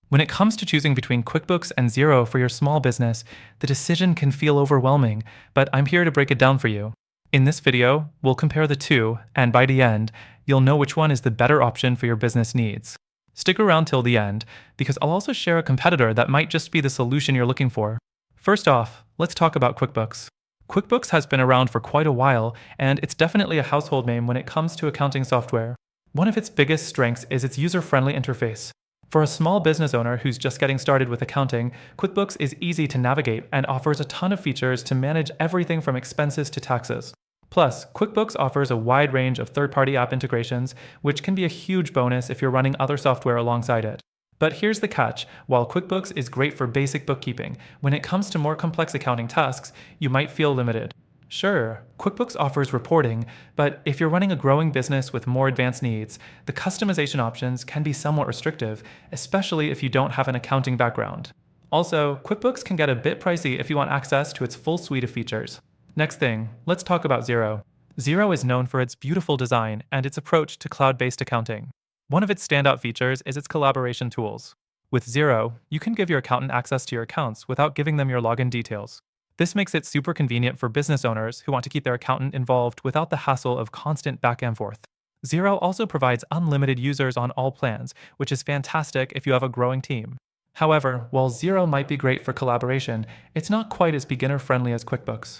When it comes to choosing between QuickBooks and Xero for your small business, the decision can feel overwhelming, but I'm here to break it down for you. In this video, we'll compare the two, and by the end, you'll know which one is the better option for your business needs. Stick around till the end, because I'll also share a competitor that might just be the solution you're looking for. First off, let's talk about QuickBooks. QuickBooks has been around for quite a while, and it's definitely a household name when it comes to accounting software. One of its biggest strengths is its user-friendly interface. For a small business owner who's just getting started with accounting, QuickBooks is easy to navigate and offers a ton of features to manage everything from expenses to taxes. Plus, QuickBooks offers a wide range of third-party app integrations, which can be a huge bonus if you're running other software alongside it. But here's the catch: while QuickBooks is great for basic bookkeeping, when it comes to more complex accounting tasks, you might feel limited. Sure, QuickBooks offers reporting, but if you're running a growing business with more advanced needs, the customization options can be somewhat restrictive, especially if you don't have an accounting background. Also, QuickBooks can get a bit pricey if you want access to its full suite of features. Next thing, let's talk about Xero. Xero is known for its beautiful design and its approach to cloud-based accounting. One of its standout features is its collaboration tools. With Xero, you can give your accountant access to your accounts without giving them your login details. This makes it super convenient for business owners who want to keep their accountant involved without the hassle of constant back and forth. Xero also provides unlimited users on all plans, which is fantastic if you have a growing team. However, while Xero might be great for collaboration, it's not quite as beginner-friendly as QuickBooks.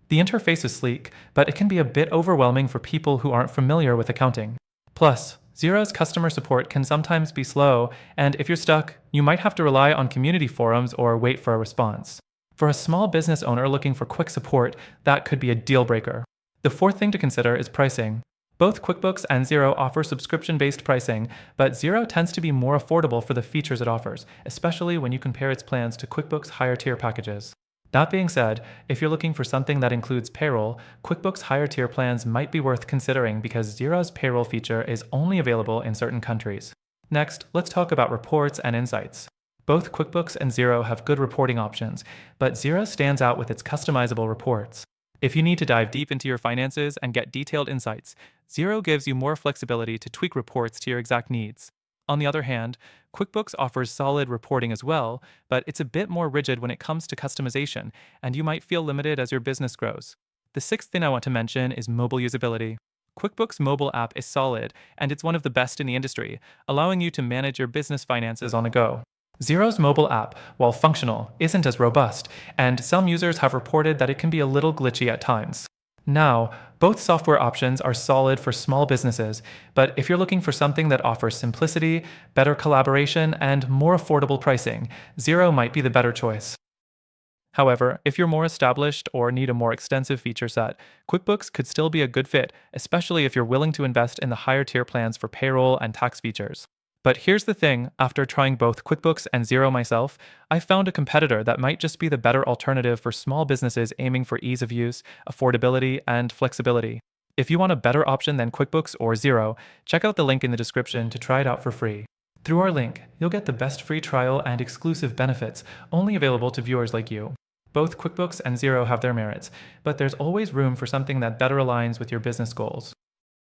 The interface is sleek, but it can be a bit overwhelming for people who aren't familiar with accounting. Plus, Xero's customer support can sometimes be slow, and if you're stuck, you might have to rely on community forums or wait for a response. For a small business owner looking for quick support, that could be a deal breaker. The fourth thing to consider is pricing. Both QuickBooks and Xero offer subscription-based pricing, but Xero tends to be more affordable for the features it offers, especially when you compare its plans to QuickBooks higher-tier packages. That being said, if you're looking for something that includes payroll, QuickBooks higher-tier plans might be worth considering because Xero's payroll feature is only available in certain countries. Next, let's talk about reports and insights. Both QuickBooks and Xero have good reporting options, but Xero stands out with its customizable reports. If you need to dive deep into your finances and get detailed insights, Xero gives you more flexibility to tweak reports to your exact needs. On the other hand, QuickBooks offers solid reporting as well, but it's a bit more rigid when it comes to customization, and you might feel limited as your business grows. The sixth thing I want to mention is mobile usability. QuickBooks mobile app is solid, and it's one of the best in the industry, allowing you to manage your business finances on the go. Xero's mobile app, while functional, isn't as robust, and some users have reported that it can be a little glitchy at times. Now, both software options are solid for small businesses, but if you're looking for something that offers simplicity, better collaboration, and more affordable pricing, Xero might be the better choice. However, if you're more established or need a more extensive feature set, QuickBooks could still be a good fit, especially if you're willing to invest in the higher tier plans for payroll and tax features. But here's the thing: after trying both QuickBooks and Xero myself, I found a competitor that might just be the better alternative for small businesses aiming for ease of use, affordability, and flexibility. If you want a better option than QuickBooks or Xero, check out the link in the description to try it out for free. Through our link, you'll get the best free trial and exclusive benefits only available to viewers like you. Both QuickBooks and Xero have their merits, but there's always room for something that better aligns with your business goals.